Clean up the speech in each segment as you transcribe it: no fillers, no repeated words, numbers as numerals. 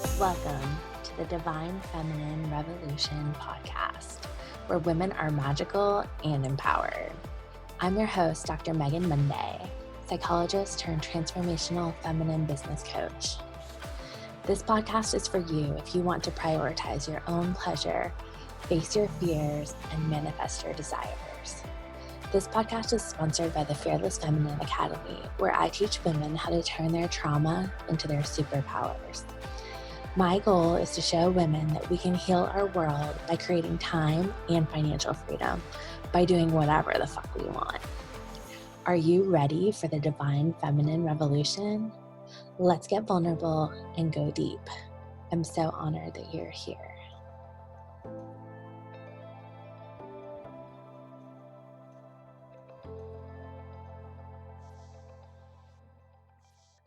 Welcome to the Divine Feminine Revolution podcast, where women are magical and empowered. I'm your host, Dr. Megan Monday, psychologist turned transformational feminine business coach. This podcast is for you if you want to prioritize your own pleasure, face your fears, and manifest your desires. This podcast is sponsored by the Fearless Feminine Academy, where I teach women how to turn their trauma into their superpowers. My goal is to show women that we can heal our world by creating time and financial freedom by doing whatever the fuck we want. Are you ready for the Divine Feminine Revolution? Let's get vulnerable and go deep. I'm so honored that you're here.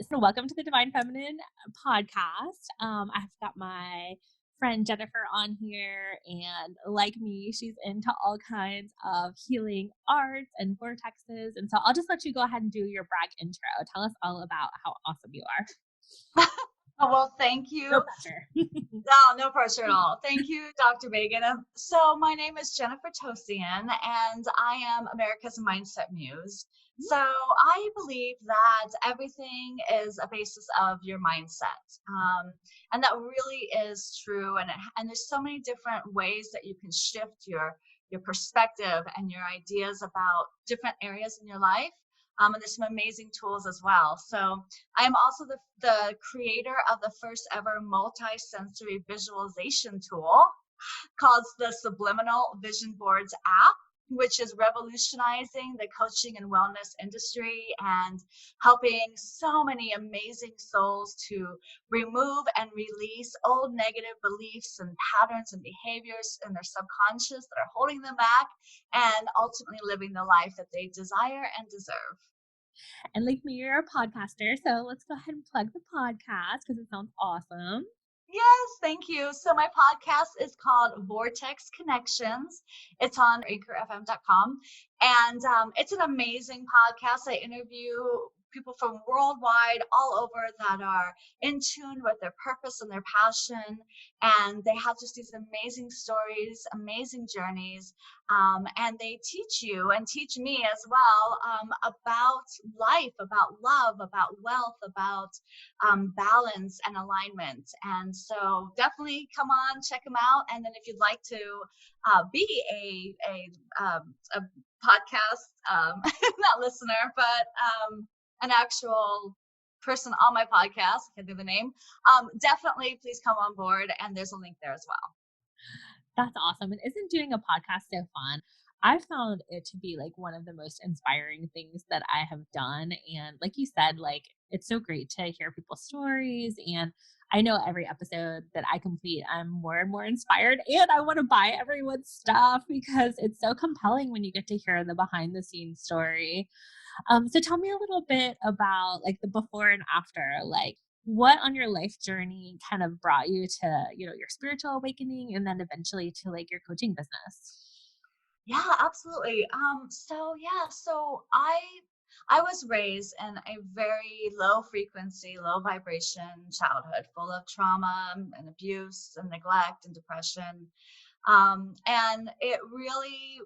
So welcome to the Divine Feminine podcast. I've got my friend Jennifer on here, and like me, she's into all kinds of healing arts and vortexes. And so I'll just let you go ahead and do your brag intro. Tell us all about how awesome you are. Oh, well, thank you. No pressure. No pressure at all. Thank you, Dr. Megan. So my name is Jennifer Tosian, and I am America's Mindset Muse. So I believe that everything is a basis of your mindset. And that really is true. And there's so many different ways that you can shift your perspective and your ideas about different areas in your life. And there's some amazing tools as well. So I'm also the creator of the first ever multi-sensory visualization tool called the Subliminal Vision Boards app, which is revolutionizing the coaching and wellness industry and helping so many amazing souls to remove and release old negative beliefs and patterns and behaviors in their subconscious that are holding them back and ultimately living the life that they desire and deserve. And like me, you're a podcaster, so let's go ahead and plug the podcast because it sounds awesome. Yes, thank you. So my podcast is called Vortex Connections. It's on anchorfm.com. And it's an amazing podcast. I interview people from worldwide, all over, that are in tune with their purpose and their passion. And they have just these amazing stories, amazing journeys. And they teach you and teach me as well about life, about love, about wealth, about balance and alignment. And so definitely come on, check them out. And then if you'd like to be a podcast, not listener, but an actual person on my podcast, I can't think of the name, definitely please come on board. And there's a link there as well. That's awesome. And isn't doing a podcast so fun? I found it to be like one of the most inspiring things that I have done. And like you said, like it's so great to hear people's stories. And I know every episode that I complete, I'm more and more inspired, and I want to buy everyone's stuff because it's so compelling when you get to hear the behind the scenes story. So tell me a little bit about like the before and after, like what on your life journey kind of brought you to, your spiritual awakening and then eventually to like your coaching business? Yeah, absolutely. So I was raised in a very low frequency, low vibration childhood, full of trauma and abuse and neglect and depression. And it really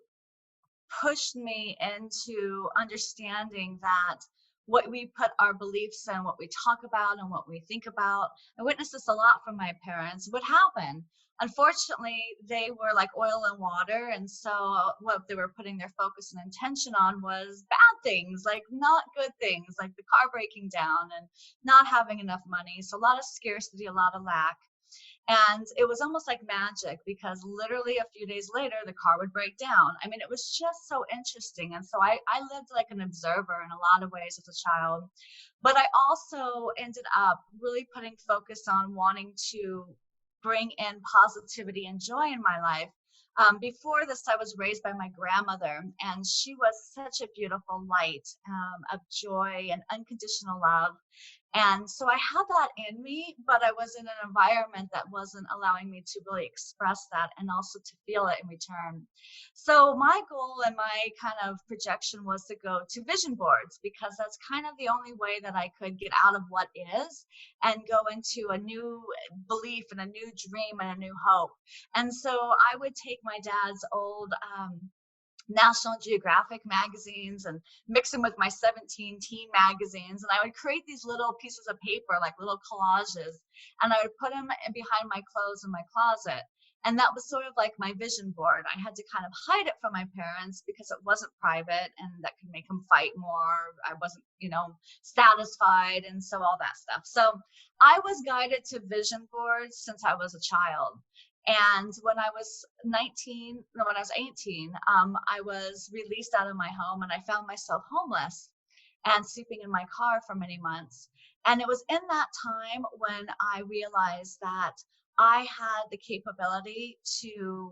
pushed me into understanding that what we put our beliefs in, what we talk about and what we think about, I witnessed this a lot from my parents, would happen. Unfortunately, they were like oil and water. And so what they were putting their focus and intention on was bad things, like not good things, like the car breaking down and not having enough money. So a lot of scarcity, a lot of lack. And it was almost like magic because literally a few days later, the car would break down. I mean, it was just so interesting. And so I lived like an observer in a lot of ways as a child. But I also ended up really putting focus on wanting to bring in positivity and joy in my life Before this, I was raised by my grandmother, and she was such a beautiful light of joy and unconditional love. And so I had that in me, but I was in an environment that wasn't allowing me to really express that and also to feel it in return. So my goal and my kind of projection was to go to vision boards, because that's kind of the only way that I could get out of what is and go into a new belief and a new dream and a new hope. And so I would take my dad's old National Geographic magazines and mix them with my 17 teen magazines. And I would create these little pieces of paper, like little collages, and I would put them behind my clothes in my closet. And that was sort of like my vision board. I had to kind of hide it from my parents because it wasn't private and that could make them fight more. I wasn't, satisfied. And so all that stuff. So I was guided to vision boards since I was a child. And when I was 19, no, when I was 18, I was released out of my home and I found myself homeless and sleeping in my car for many months. And it was in that time when I realized that I had the capability to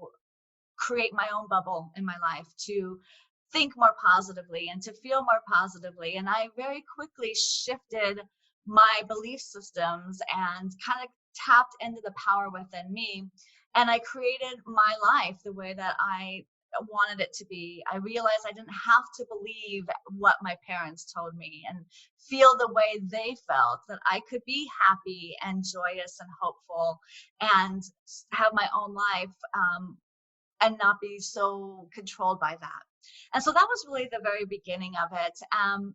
create my own bubble in my life, to think more positively and to feel more positively. And I very quickly shifted my belief systems and kind of tapped into the power within me. And I created my life the way that I wanted it to be. I realized I didn't have to believe what my parents told me and feel the way they felt, that I could be happy and joyous and hopeful and have my own life, and not be so controlled by that. And so that was really the very beginning of it.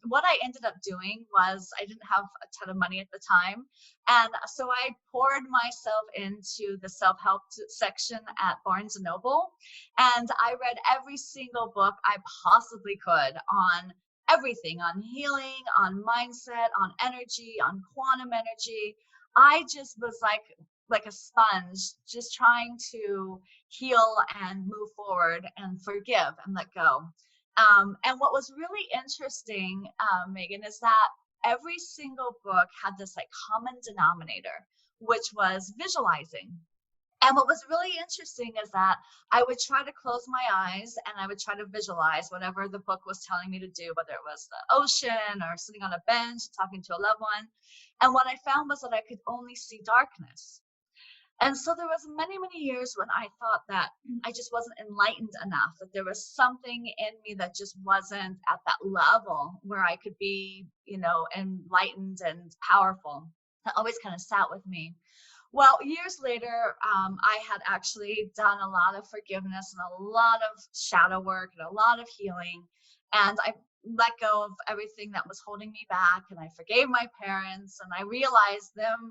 What I ended up doing was I didn't have a ton of money at the time. And so I poured myself into the self-help section at Barnes and Noble. And I read every single book I possibly could on everything, on healing, on mindset, on energy, on quantum energy. I just was like a sponge, just trying to heal and move forward and forgive and let go. And what was really interesting, Megan, is that every single book had this like common denominator, which was visualizing. And what was really interesting is that I would try to close my eyes and I would try to visualize whatever the book was telling me to do, whether it was the ocean or sitting on a bench talking to a loved one. And what I found was that I could only see darkness. And so there was many, many years when I thought that I just wasn't enlightened enough, that there was something in me that just wasn't at that level where I could be, enlightened and powerful. That always kind of sat with me. Well, years later, I had actually done a lot of forgiveness and a lot of shadow work and a lot of healing. And I let go of everything that was holding me back. And I forgave my parents. And I realized them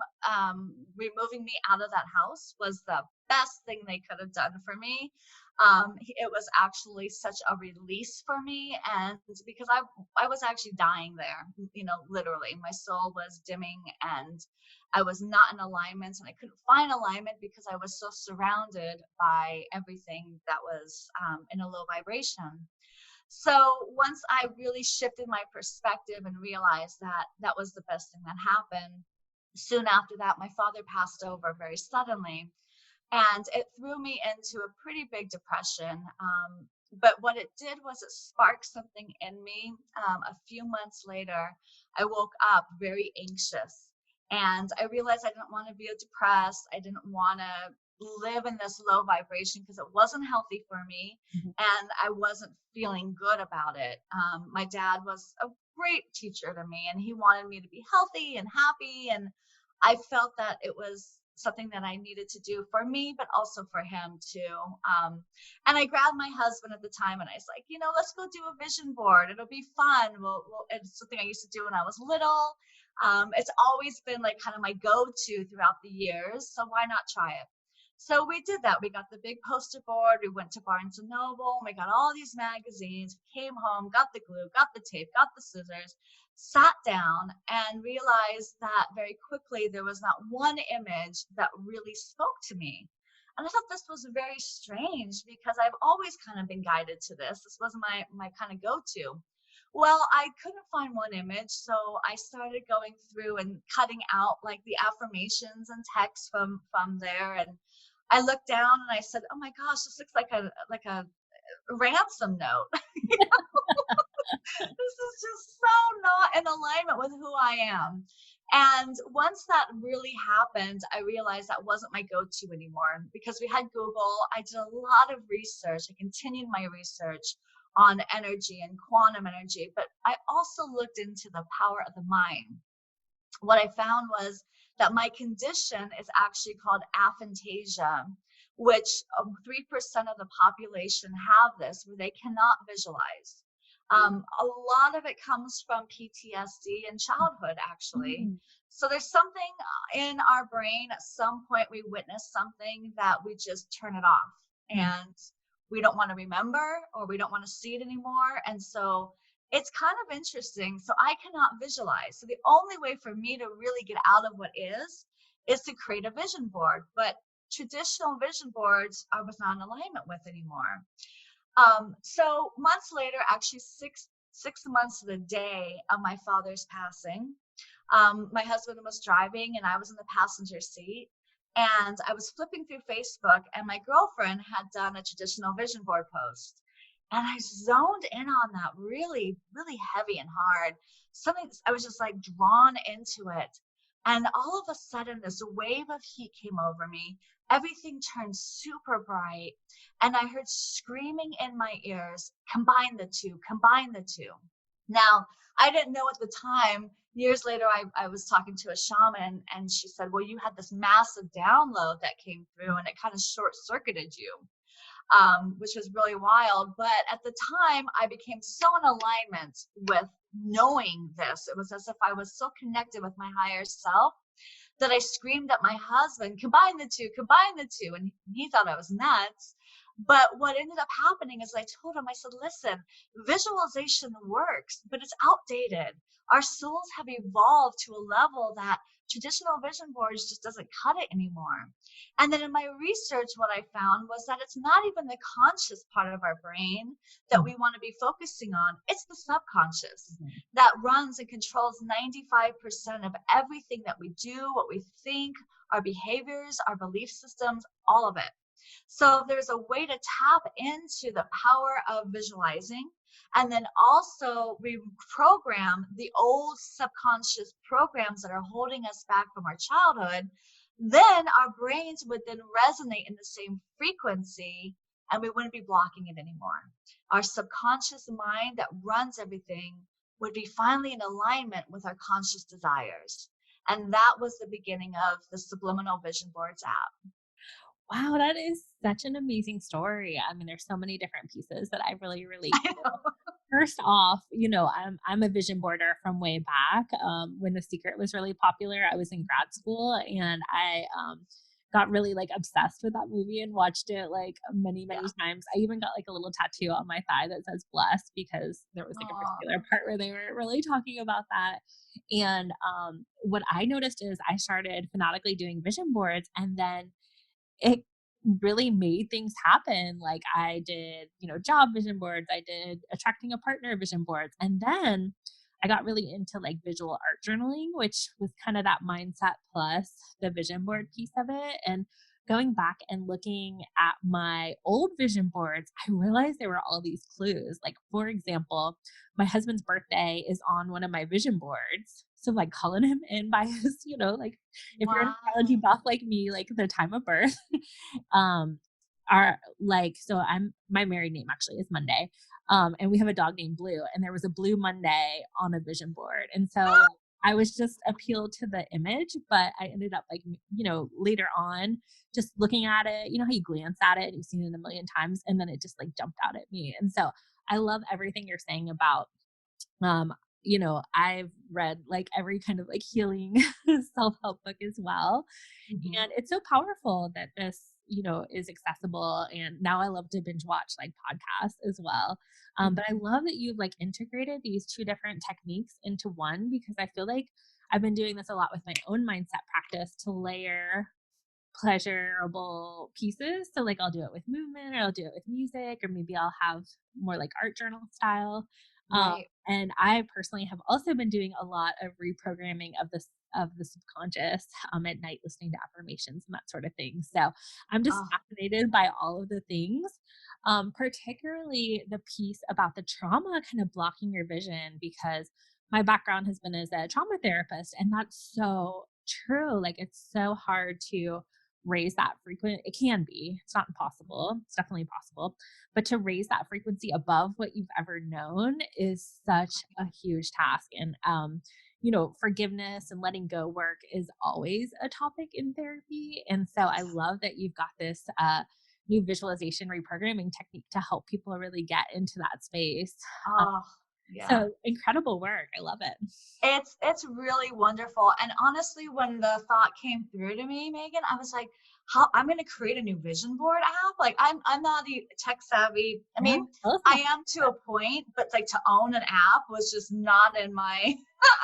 removing me out of that house was the best thing they could have done for me. It was actually such a release for me. And because I was actually dying there, literally, my soul was dimming and I was not in alignment, and I couldn't find alignment because I was so surrounded by everything that was in a low vibration. So once I really shifted my perspective and realized that that was the best thing that happened, soon after that, my father passed over very suddenly. And it threw me into a pretty big depression. But what it did was it sparked something in me. A few months later, I woke up very anxious. And I realized I didn't want to be depressed. I didn't want to live in this low vibration because it wasn't healthy for me. Mhm. And I wasn't feeling good about it. My dad was a great teacher to me, and he wanted me to be healthy and happy. And I felt that it was something that I needed to do for me, but also for him too. And I grabbed my husband at the time and I was like, let's go do a vision board. It'll be fun. It's something I used to do when I was little. It's always been like kind of my go-to throughout the years. So why not try it? So we did that. We got the big poster board. We went to Barnes and Noble. We got all these magazines. We came home, got the glue, got the tape, got the scissors, sat down and realized that very quickly there was not one image that really spoke to me. And I thought this was very strange because I've always kind of been guided to this. This was my kind of go-to. Well, I couldn't find one image, so I started going through and cutting out like the affirmations and text from there. And I looked down and I said, "Oh my gosh, this looks like a ransom note." This is just so not in alignment with who I am. And once that really happened, I realized that wasn't my go to anymore because we had Google. I did a lot of research. I continued my research on energy and quantum energy, but I also looked into the power of the mind. What I found was that my condition is actually called aphantasia, which 3% of the population have this, where they cannot visualize. A lot of it comes from PTSD and childhood, actually. Mm. So there's something in our brain. At some point, we witness something that we just turn it off, Mm. and we don't want to remember or we don't want to see it anymore. And so it's kind of interesting. So I cannot visualize. So the only way for me to really get out of what is to create a vision board. But traditional vision boards I was not in alignment with anymore. So months later, actually six months to the day of my father's passing, my husband was driving and I was in the passenger seat. And I was flipping through Facebook, and my girlfriend had done a traditional vision board post. And I zoned in on that really, really heavy and hard. Something I was just like drawn into it. And all of a sudden, this wave of heat came over me. Everything turned super bright. And I heard screaming in my ears, combine the two, combine the two. Now, I didn't know at the time. Years later, I was talking to a shaman, and she said, well, you had this massive download that came through and it kind of short circuited you, which was really wild. But at the time, I became so in alignment with knowing this. It was as if I was so connected with my higher self that I screamed at my husband, combine the two, combine the two. And he thought I was nuts. But what ended up happening is I told him, I said, listen, visualization works, but it's outdated. Our souls have evolved to a level that traditional vision boards just doesn't cut it anymore. And then in my research, what I found was that it's not even the conscious part of our brain that we want to be focusing on. It's the subconscious Mhm. that runs and controls 95% of everything that we do, what we think, our behaviors, our belief systems, all of it. So there's a way to tap into the power of visualizing and then also reprogram the old subconscious programs that are holding us back from our childhood. Then our brains would then resonate in the same frequency and we wouldn't be blocking it anymore. Our subconscious mind that runs everything would be finally in alignment with our conscious desires. And that was the beginning of the Subliminal Vision Boards app. Wow, that is such an amazing story. I mean, there's so many different pieces that I really relate I to. know. First off, I'm a vision boarder from way back. When The Secret was really popular, I was in grad school and I got really like obsessed with that movie and watched it like many, Yeah. many times. I even got like a little tattoo on my thigh that says blessed because there was like a Aw. particular part where they were really talking about that. And what I noticed is I started fanatically doing vision boards, and then it really made things happen. Like I did, job vision boards, I did attracting a partner vision boards. And then I got really into like visual art journaling, which was kind of that mindset plus the vision board piece of it. And going back and looking at my old vision boards, I realized there were all these clues. Like, for example, my husband's birthday is on one of my vision boards. So, like, calling him in by his, like, if you're an astrology Wow. buff like me, like the time of birth, um, are like, so my married name actually is Monday. And we have a dog named Blue, and there was a Blue Monday on a vision board. And so like, I was just appealed to the image, but I ended up like, later on just looking at it, how you glance at it and you've seen it a million times, and then it just like jumped out at me. And so I love everything you're saying about I've read like every kind of like healing self-help book as well. Mhm. And it's so powerful that this, is accessible. And now I love to binge watch like podcasts as well. But I love that you've like integrated these two different techniques into one, because I feel like I've been doing this a lot with my own mindset practice to layer pleasurable pieces. So like I'll do it with movement, or I'll do it with music, or maybe I'll have more like art journal style. Right. And I personally have also been doing a lot of reprogramming of this of the subconscious at night, listening to affirmations and that sort of thing. So I'm just Oh, fascinated by all of the things, particularly the piece about the trauma kind of blocking your vision, because my background has been as a trauma therapist, and that's so true. Like, it's so hard to raise that frequent. It can be, it's not impossible, it's definitely possible, but to raise that frequency above what you've ever known is such a huge task. And forgiveness and letting go work is always a topic in therapy. And so I love that you've got this new visualization reprogramming technique to help people really get into that space. um, oh, yeah. so incredible work, I love it. It's really wonderful. And honestly, when the thought came through to me, Megan, I was like, how I'm gonna create a new vision board app. Like I'm not tech savvy. I Yeah, mean, tell us I more am to about a point, but like to own an app was just not in my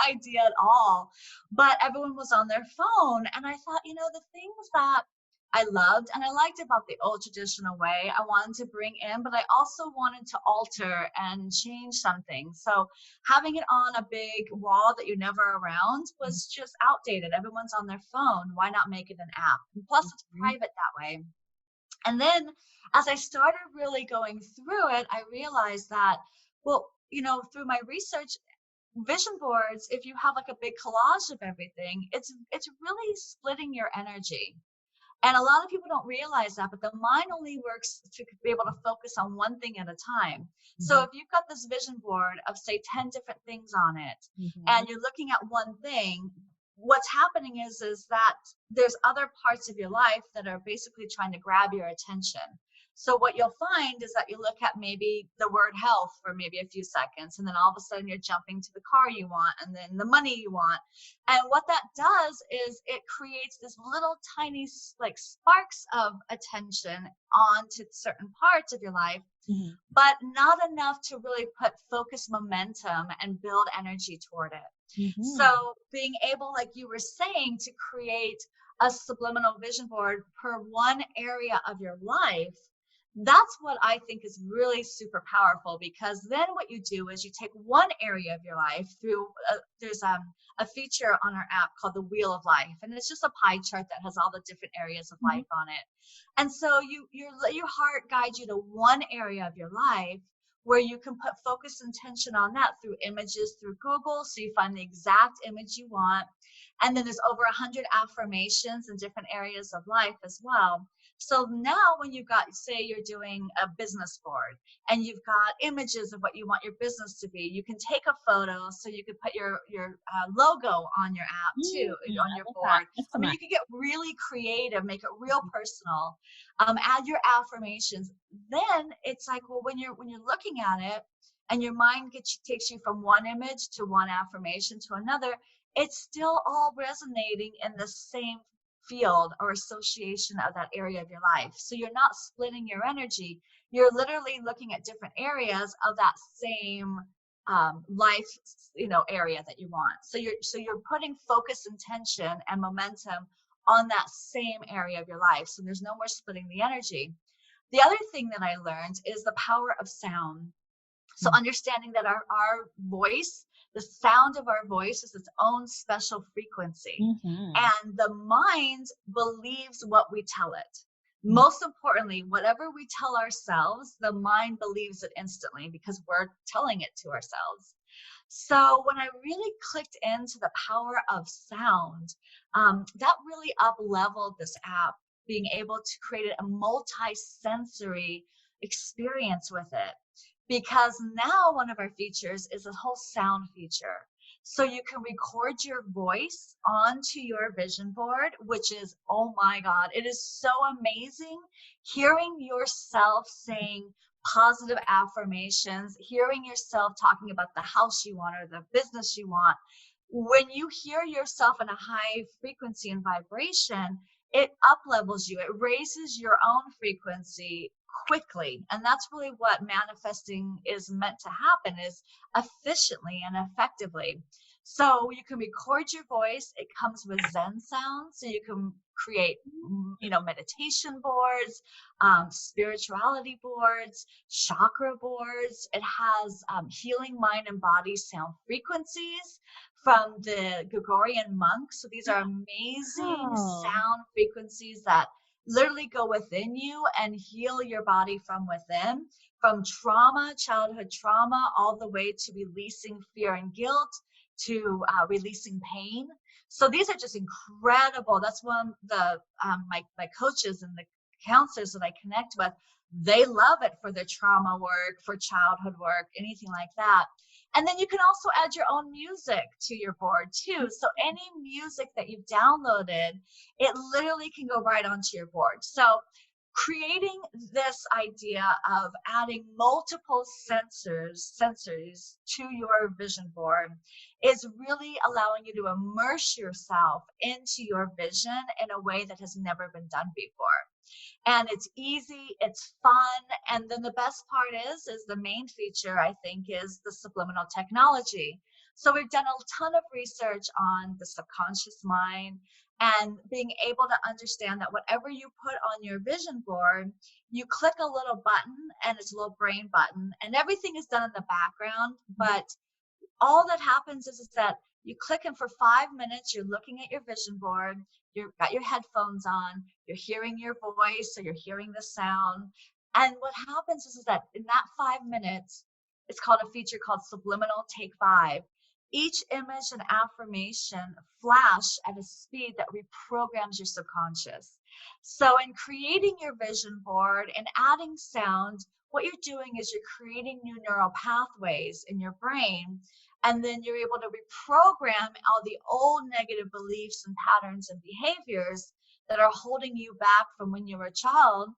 idea at all. But everyone was on their phone. And I thought, the things that I loved and I liked about the old traditional way, I wanted to bring in, but I also wanted to alter and change something. So having it on a big wall that you're never around it. was just outdated. Everyone's on their phone. Why not make it an app? And plus, it's Mhm. private that way. And then as I started really going through it, I realized that, well, through my research, vision boards, if you have like a big collage of everything, it's really splitting your energy. And a lot of people don't realize that, but the mind only works to be able to focus on one thing at a time. So Mhm. if you've got this vision board of, say, 10 different things on it, Mhm. and you're looking at one thing, what's happening is that there's other parts of your life that are basically trying to grab your attention. So what you'll find is that you look at maybe the word health for maybe a few seconds, and then all of a sudden you're jumping to the car you want and then the money you want. And what that does is it creates this little tiny like sparks of attention onto certain parts of your life, Mhm. but not enough to really put focus momentum and build energy toward it. Mhm. So being able, like you were saying, to create a subliminal vision board per one area of your life, that's what I think is really super powerful, because then what you do is you take one area of your life through, there's a feature on our app called the Wheel of Life, and it's just a pie chart that has all the different areas of Mhm. life on it. And so you let your heart guide you to one area of your life where you can put focus and tension on that through images through Google. So you find the exact image you want. And then there's over 100 affirmations in different areas of life as well. So now when you've got, say you're doing a business board and you've got images of what you want your business to be, you can take a photo so you can put your logo on your app too, on I your love that. board. I mean, Customize. you can get really creative, make it real personal, add your affirmations. Then it's like, well, when you're looking at it and your mind takes you from one image to one affirmation to another, it's still all resonating in the same field or association of that area of your life. So you're not splitting your energy. You're literally looking at different areas of that same life, area that you want. So you're putting focus, intention, and momentum on that same area of your life. So there's no more splitting the energy. The other thing that I learned is the power of sound. So understanding that our voice, the sound of our voice, is its own special frequency. Mhm. And the mind believes what we tell it. Most importantly, whatever we tell ourselves, the mind believes it instantly because we're telling it to ourselves. So when I really clicked into the power of sound, that really up leveled this app, being able to create a multi-sensory experience with it. Because now one of our features is a whole sound feature. So you can record your voice onto your vision board, which is, oh my God, it is so amazing hearing yourself saying positive affirmations, hearing yourself talking about the house you want or the business you want. When you hear yourself in a high frequency and vibration, it up levels you, it raises your own frequency quickly. And that's really what manifesting is meant to happen, is efficiently and effectively. So you can record your voice. It comes with Zen sounds, so you can create meditation boards, spirituality boards, chakra boards. It has healing mind and body sound frequencies from the Gregorian monks. So these are amazing Wow. sound frequencies that literally go within you and heal your body from within, from trauma, childhood trauma, all the way to releasing fear and guilt, to releasing pain. So these are just incredible. That's one of the my coaches and the counselors that I connect with. They love it for their trauma work, for childhood work, anything like that. And then you can also add your own music to your board too. So any music that you've downloaded, it literally can go right onto your board. So creating this idea of adding multiple sensors to your vision board is really allowing you to immerse yourself into your vision in a way that has never been done before. And it's easy, it's fun, and then the best part is the main feature, I think, is the subliminal technology. So we've done a ton of research on the subconscious mind and being able to understand that whatever you put on your vision board, you click a little button, and it's a little brain button, and everything is done in the background, but all that happens is that you click, and for 5 minutes you're looking at your vision board, you've got your headphones on, you're hearing your voice, so you're hearing the sound. And what happens is that in that 5 minutes, it's called a feature called Subliminal Take 5. Each image and affirmation flash at a speed that reprograms your subconscious. So in creating your vision board and adding sound, what you're doing is you're creating new neural pathways in your brain, and then you're able to reprogram all the old negative beliefs and patterns and behaviors that are holding you back from when you were a child,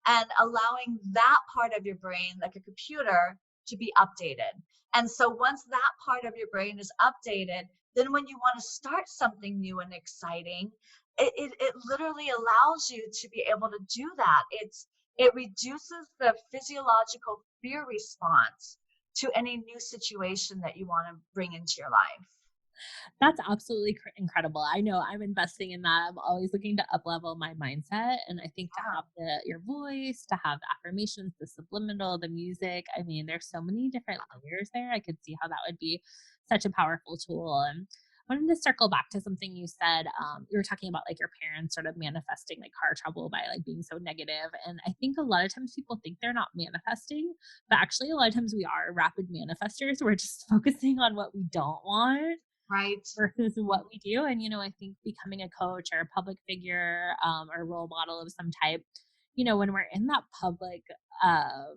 and allowing that part of your brain, like a computer, to be updated. And so once that part of your brain is updated, then when you want to start something new and exciting, it literally allows you to be able to do that. It reduces the physiological fear response to any new situation that you want to bring into your life. That's absolutely incredible. I know I'm investing in that. I'm always looking to up level my mindset. And I think to have your voice, to have the affirmations, the subliminal, the music. I mean, there's so many different layers there. I could see how that would be such a powerful tool. And I wanted to circle back to something you said. You were talking about like your parents sort of manifesting like car trouble by like being so negative. And I think a lot of times people think they're not manifesting, but actually a lot of times we are rapid manifestors. We're just focusing on what we don't want Right. versus what we do. And, I think becoming a coach or a public figure, or role model of some type, when we're in that public, uh,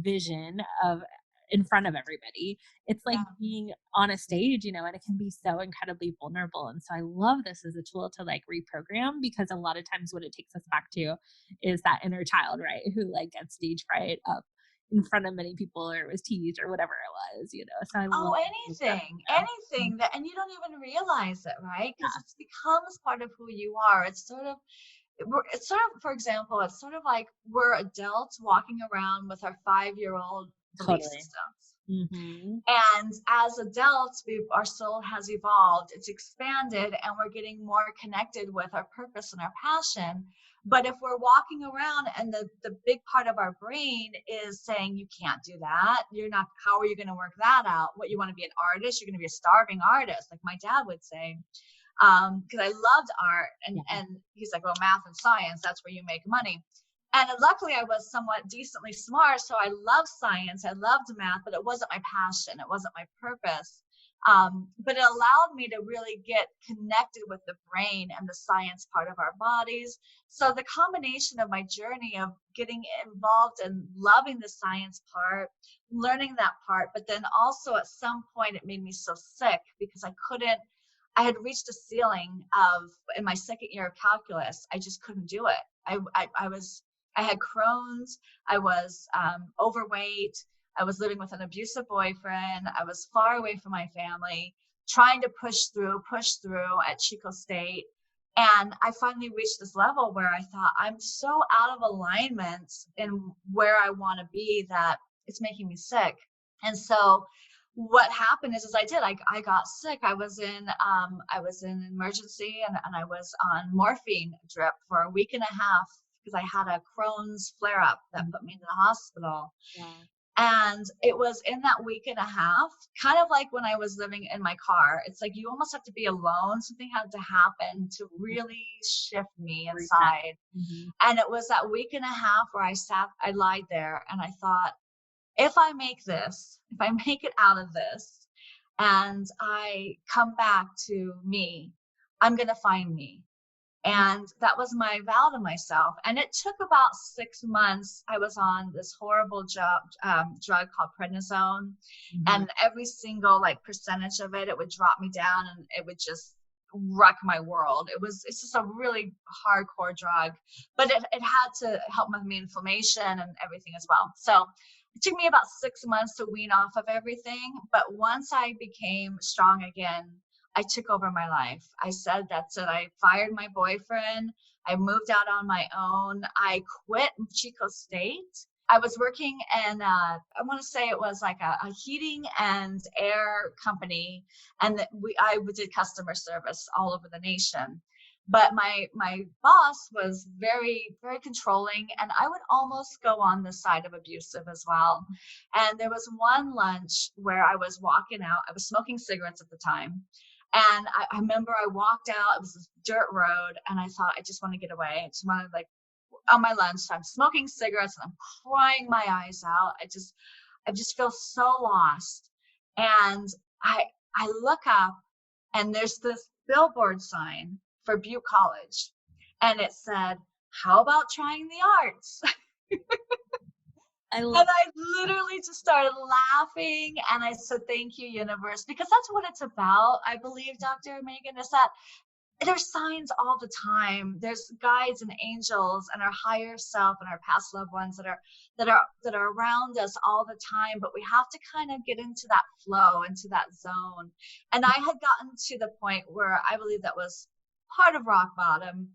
vision of in front of everybody, it's like Yeah. being on a stage, and it can be so incredibly vulnerable. And so I love this as a tool to like reprogram, because a lot of times what it takes us back to is that inner child, right? Who like gets stage fright up in front of many people, or was teased or whatever it was. So I Oh, love that. anything that, and you don't even realize it, right? Because Yeah, it becomes part of who you are. It's sort of, for example, it's sort of like we're adults walking around with our 5-year-old belief totally. systems. Mhm. And as adults, our soul has evolved, it's expanded, and we're getting more connected with our purpose and our passion. But if we're walking around and the big part of our brain is saying, you can't do that, you're not, how are you going to work that out? What, you want to be an artist? You're going to be a starving artist, like my dad would say. Because I loved art, and Yeah. he's like, well, math and science, that's where you make money. And luckily I was somewhat decently smart, so I loved science, I loved math, but it wasn't my passion, it wasn't my purpose. But it allowed me to really get connected with the brain and the science part of our bodies. So the combination of my journey of getting involved and loving the science part, learning that part, but then also at some point it made me so sick because I had reached a ceiling of, in my second year of calculus, I just couldn't do it. I had Crohn's. I was overweight. I was living with an abusive boyfriend. I was far away from my family, trying to push through at Chico State. And I finally reached this level where I thought, I'm so out of alignment in where I want to be that it's making me sick. And so what happened is I got sick. I was in emergency, and I was on morphine drip for a week and a half because I had a Crohn's flare up that put me in the hospital. Yeah. And it was in that week and a half, kind of like when I was living in my car. It's like you almost have to be alone. Something had to happen to really shift me Reset. inside. Mhm. And it was that week and a half where I lied there and I thought, if I make this, if I make it out of this and I come back to me, I'm going to find me. And that was my vow to myself. And it took about 6 months. I was on this horrible drug called prednisone. Mhm. And every single like percentage of it, it would drop me down and it would just wreck my world. It's just a really hardcore drug, but it had to help with my inflammation and everything as well. So it took me about 6 months to wean off of everything. But once I became strong again, I took over my life. I said, that's it. I fired my boyfriend. I moved out on my own. I quit Chico State. I was working in, I want to say it was like a heating and air company. And I did customer service all over the nation. But my boss was very, very controlling. And I would almost go on the side of abusive as well. And there was one lunch where I was walking out. I was smoking cigarettes at the time. And I remember I walked out, it was this dirt road, and I thought, I just want to get away. I just want to like on my lunch, I'm smoking cigarettes and I'm crying my eyes out. I just feel so lost. And I I look up and there's this billboard sign for Butte College. And it said, how about trying the arts? I love And I literally just started laughing and I said, thank you, universe, because that's what it's about. I believe, Dr. Megan, is that there's signs all the time. There's guides and angels and our higher self and our past loved ones that are around us all the time. But we have to kind of get into that flow, into that zone. And I had gotten to the point where I believe that was part of rock bottom.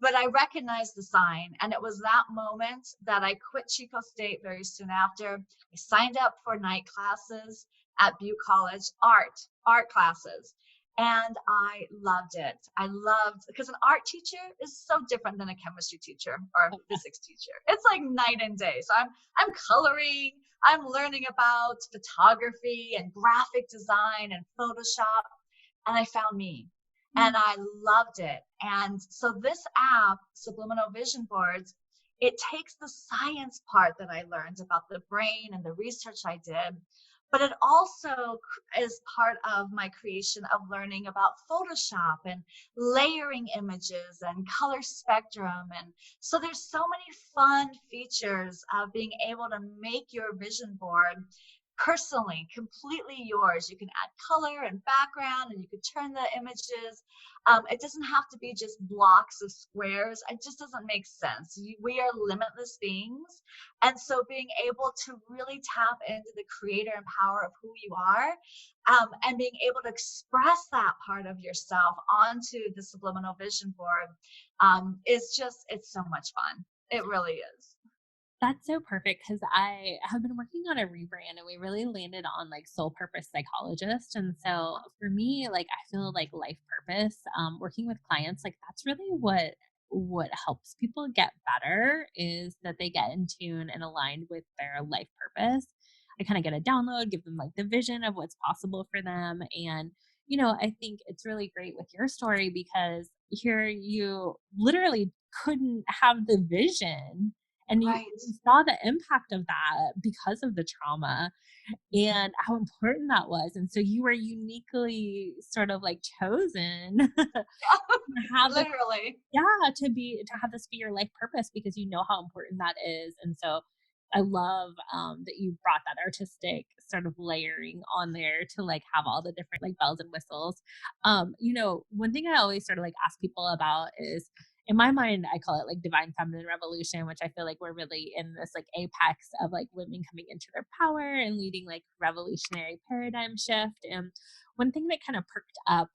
But I recognized the sign, and it was that moment that I quit Chico State very soon after. I signed up for night classes at Butte College, art classes. And I loved it. I loved, because an art teacher is so different than a chemistry teacher or a physics teacher. It's like night and day. So I'm coloring, I'm learning about photography and graphic design and Photoshop, and I found me. And I loved it. And so this app, Subliminal Vision Boards, it takes the science part that I learned about the brain and the research I did, but it also is part of my creation of learning about Photoshop and layering images and color spectrum. And so there's so many fun features of being able to make your vision board personally, completely yours. You can add color and background and you can turn the images. It doesn't have to be just blocks of squares. It just doesn't make sense. We are limitless beings. And so being able to really tap into the creator and power of who you are, and being able to express that part of yourself onto the subliminal vision board, it's so much fun. It really is. That's so perfect because I have been working on a rebrand and we really landed on like soul purpose psychologist. And so for me, like I feel like life purpose, working with clients, like that's really what helps people get better is that they get in tune and aligned with their life purpose. I kind of get a download, give them like the vision of what's possible for them. And, I think it's really great with your story because here you literally couldn't have the vision and Right. you saw the impact of that because of the trauma and how important that was, and so you were uniquely sort of, like, chosen to have this Literally. yeah, to have this be your life purpose because you know how important that is, and so I love, that you brought that artistic sort of layering on there to, like, have all the different, like, bells and whistles. One thing I always sort of, like, ask people about is in my mind, I call it, like, divine feminine revolution, which I feel like we're really in this, like, apex of, like, women coming into their power and leading, like, revolutionary paradigm shift, and one thing that kind of perked up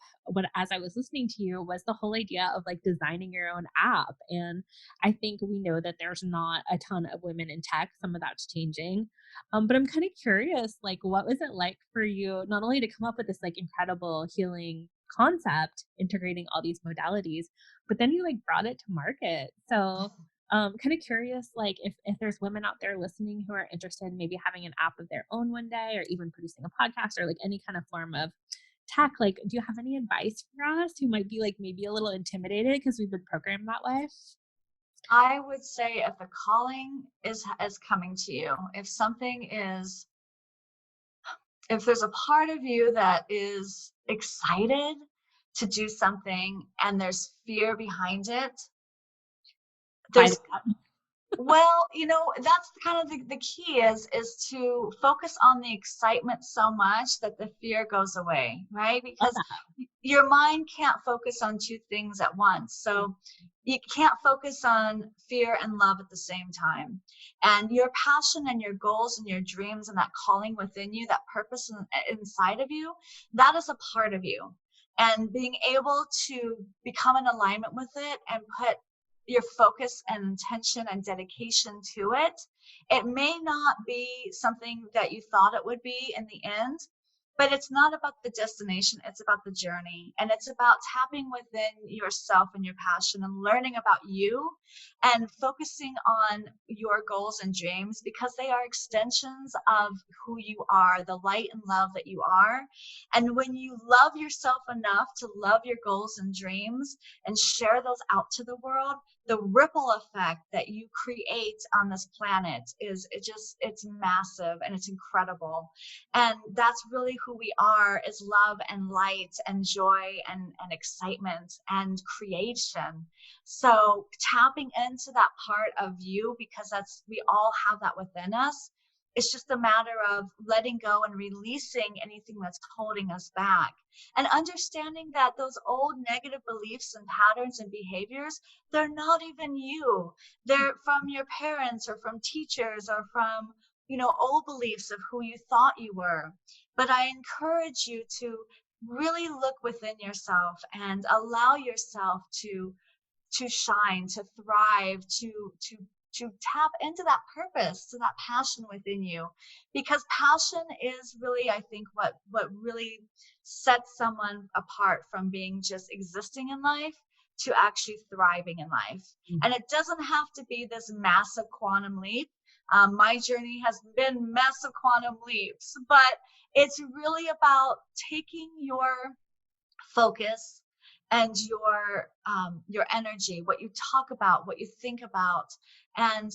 as I was listening to you was the whole idea of, like, designing your own app, and I think we know that there's not a ton of women in tech. Some of that's changing. But I'm kind of curious, like, what was it like for you not only to come up with this like incredible healing concept, integrating all these modalities, but then you like brought it to market. So Kind of curious, like if there's women out there listening who are interested in maybe having an app of their own one day, or even producing a podcast or like any kind of form of tech, like do you have any advice for us who might be like maybe a little intimidated because we've been programmed that way? I would say if the calling is coming to you, if there's a part of you that is excited to do something and there's fear behind it, Find there's it out. well, that's kind of the key is to focus on the excitement so much that the fear goes away, right? Love Because that. your mind can't focus on two things at once. So you can't focus on fear and love at the same time. And your passion and your goals and your dreams and that calling within you, that purpose inside of you, that is a part of you. And being able to become in alignment with it and put your focus and intention and dedication to it. It may not be something that you thought it would be in the end, but it's not about the destination, it's about the journey. And it's about tapping within yourself and your passion and learning about you and focusing on your goals and dreams because they are extensions of who you are, the light and love that you are. And when you love yourself enough to love your goals and dreams and share those out to the world, the ripple effect that you create on this planet it's massive and it's incredible. And that's really who we are, is love and light and joy and excitement and creation. So tapping into that part of you, because we all have that within us. It's just a matter of letting go and releasing anything that's holding us back, and understanding that those old negative beliefs and patterns and behaviors, they're not even you. They're from your parents or from teachers or from, old beliefs of who you thought you were. But I encourage you to really look within yourself and allow yourself to shine, to thrive, to tap into that purpose, to that passion within you. Because passion is really, I think, what really sets someone apart from being just existing in life to actually thriving in life. And it doesn't have to be this massive quantum leap. My journey has been massive quantum leaps, but it's really about taking your focus and your energy, what you talk about, what you think about, and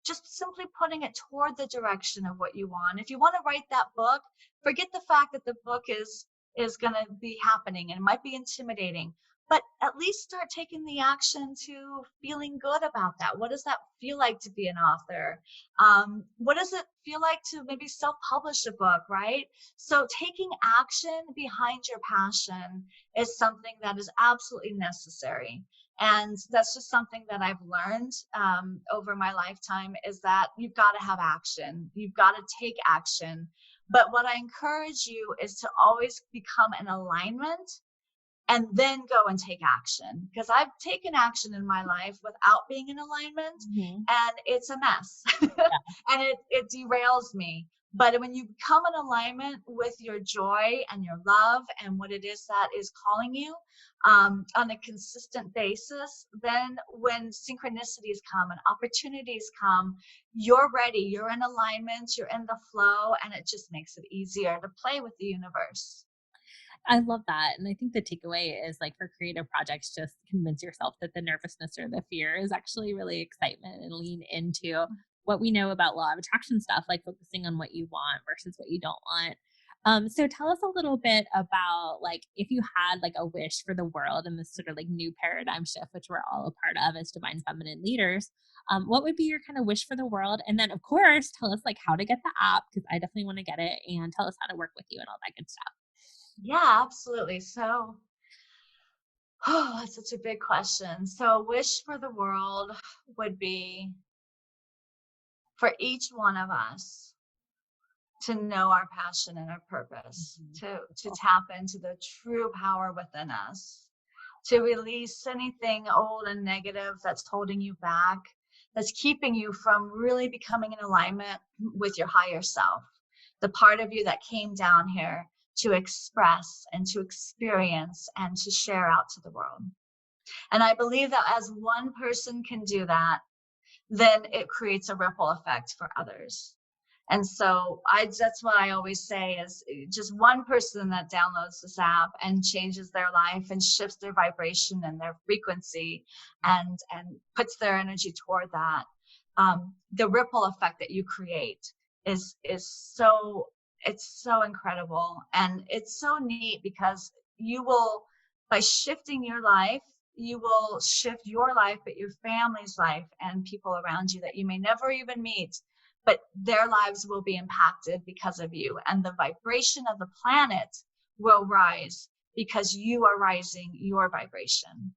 just simply putting it toward the direction of what you want. If you want to write that book, forget the fact that the book is going to be happening and it might be intimidating, but at least start taking the action to feeling good about that. What does that feel like to be an author? What does it feel like to maybe self-publish a book, right? So taking action behind your passion is something that is absolutely necessary. And that's just something that I've learned over my lifetime, is that you've got to have action. You've got to take action. But what I encourage you is to always become in alignment and then go and take action. Because I've taken action in my life without being in alignment, and it's a mess. And it derails me. But when you become in alignment with your joy and your love and what it is that is calling you on a consistent basis, then when synchronicities come and opportunities come, you're ready, you're in alignment, you're in the flow, and it just makes it easier to play with the universe. I love that. And I think the takeaway is like for creative projects, just convince yourself that the nervousness or the fear is actually really excitement, and lean into what we know about law of attraction stuff, like focusing on what you want versus what you don't want. So tell us a little bit about like if you had like a wish for the world in this sort of like new paradigm shift, which we're all a part of as divine feminine leaders. What would be your kind of wish for the world? And then of course, tell us like how to get the app, because I definitely want to get it, and tell us how to work with you and all that good stuff. Yeah, absolutely. So, that's such a big question. So, wish for the world would be for each one of us to know our passion and our purpose, to tap into the true power within us, to release anything old and negative that's holding you back, that's keeping you from really becoming in alignment with your higher self, the part of you that came down here to express and to experience and to share out to the world. And I believe that as one person can do that, then it creates a ripple effect for others. And so that's what I always say is just one person that downloads this app and changes their life and shifts their vibration and their frequency and puts their energy toward that. The ripple effect that you create is so, it's so incredible. And it's so neat because you will, by shifting your life, you will shift your life, but your family's life and people around you that you may never even meet, but their lives will be impacted because of you. And the vibration of the planet will rise because you are rising your vibration.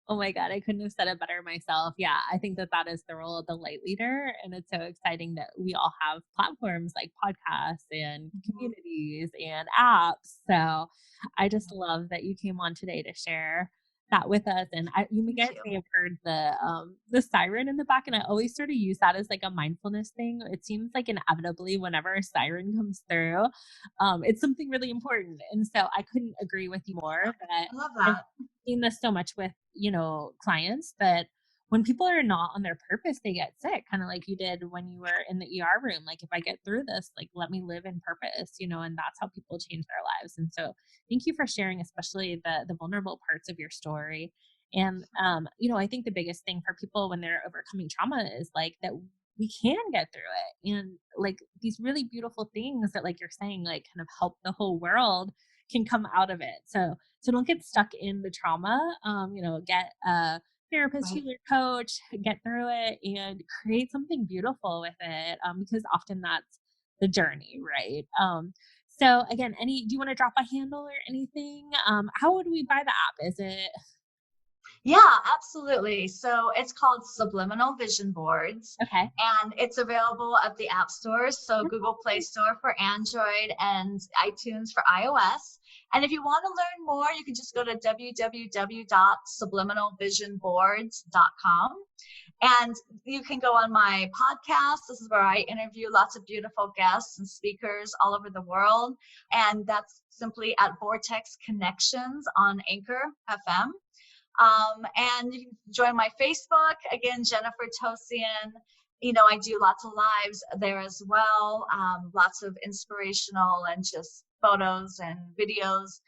Oh my God, I couldn't have said it better myself. Yeah, I think that that is the role of the light leader. And it's so exciting that we all have platforms like podcasts and communities and apps. So I just love that you came on today to share that with us. And you Thank guys you. may have heard the siren in the back, and I always sort of use that as like a mindfulness thing. It seems like inevitably whenever a siren comes through, it's something really important. And so I couldn't agree with you more. That I love I've that. seen this so much with clients, that when people are not on their purpose, they get sick, kind of like you did when you were in the ER room. Like, if I get through this, like, let me live in purpose, and that's how people change their lives. And so thank you for sharing, especially the vulnerable parts of your story. And I think the biggest thing for people when they're overcoming trauma is like that we can get through it, and like these really beautiful things that, like you're saying, like kind of help the whole world can come out of it. So don't get stuck in the trauma. Get a therapist, Right. healer, coach, get through it and create something beautiful with it. Because often that's the journey, right? So again, do you want to drop a handle or anything? How would we buy the app? Is it Yeah, absolutely. So it's called Subliminal Vision Boards, okay? and it's available at the App Stores. So Google Play Store for Android and iTunes for iOS. And if you want to learn more, you can just go to www.subliminalvisionboards.com. And you can go on my podcast. This is where I interview lots of beautiful guests and speakers all over the world. And that's simply at Vortex Connections on Anchor FM. And you can join my Facebook, again, Jennifer Tosian. I do lots of lives there as well, lots of inspirational and just photos and videos.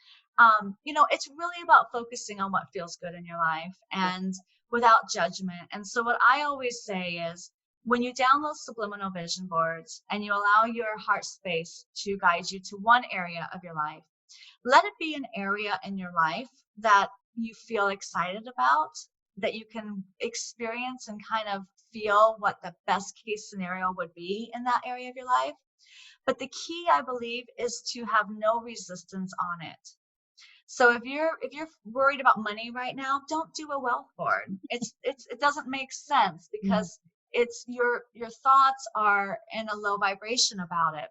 It's really about focusing on what feels good in your life and without judgment. And so what I always say is, when you download Subliminal Vision Boards and you allow your heart space to guide you to one area of your life, let it be an area in your life that you feel excited about, that you can experience and kind of feel what the best case scenario would be in that area of your life. But the key, I believe, is to have no resistance on it. So if you're worried about money right now, don't do a wealth board. It doesn't make sense because it's your thoughts are in a low vibration about it.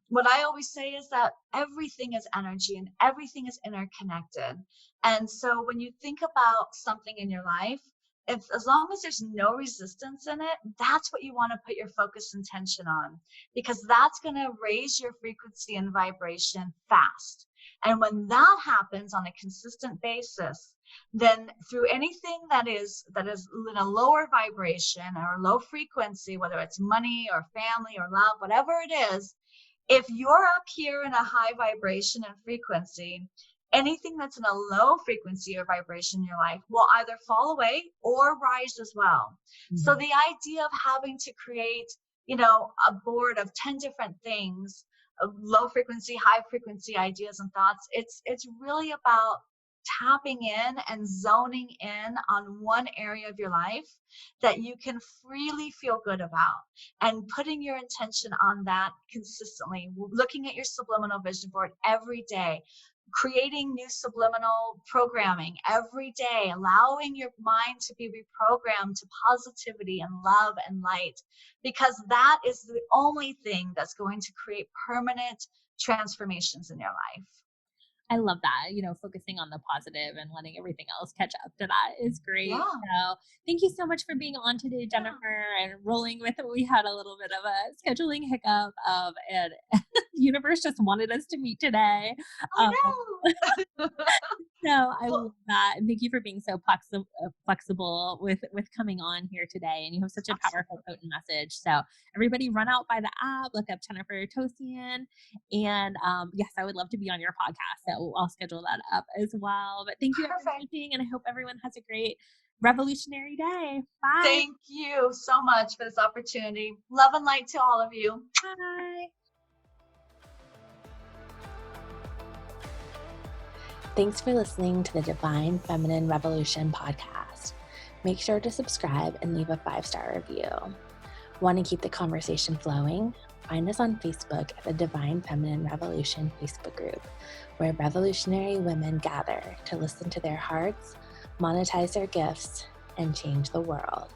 What I always say is that everything is energy and everything is interconnected. And so when you think about something in your life, as long as there's no resistance in it, that's what you want to put your focus and tension on, because that's going to raise your frequency and vibration fast. And when that happens on a consistent basis, then through anything that is in a lower vibration or low frequency, whether it's money or family or love, whatever it is, if you're up here in a high vibration and frequency, anything that's in a low frequency or vibration in your life will either fall away or rise as well. So the idea of having to create, a board of 10 different things, low frequency, high frequency ideas and thoughts, it's really about tapping in and zoning in on one area of your life that you can freely feel good about, and putting your intention on that consistently, looking at your subliminal vision board every day, creating new subliminal programming every day, allowing your mind to be reprogrammed to positivity and love and light, because that is the only thing that's going to create permanent transformations in your life. I love that, focusing on the positive and letting everything else catch up to that is great. Yeah. So thank you so much for being on today, Jennifer, and rolling with it. We had a little bit of a scheduling hiccup and the universe just wanted us to meet today. I Um, know. No, I Well, love that, and thank you for being so flexible with coming on here today, and you have such a powerful, absolutely. potent message, so everybody run out by the app, look up Jennifer Tosian, and, yes, I would love to be on your podcast, so I'll schedule that up as well, but thank you everyone for Perfect. listening, and I hope everyone has a great revolutionary day. Bye. Thank you so much for this opportunity. Love and light to all of you. Bye. Thanks for listening to the Divine Feminine Revolution podcast. Make sure to subscribe and leave a 5-star review. Want to keep the conversation flowing? Find us on Facebook at the Divine Feminine Revolution Facebook group, where revolutionary women gather to listen to their hearts, monetize their gifts, and change the world.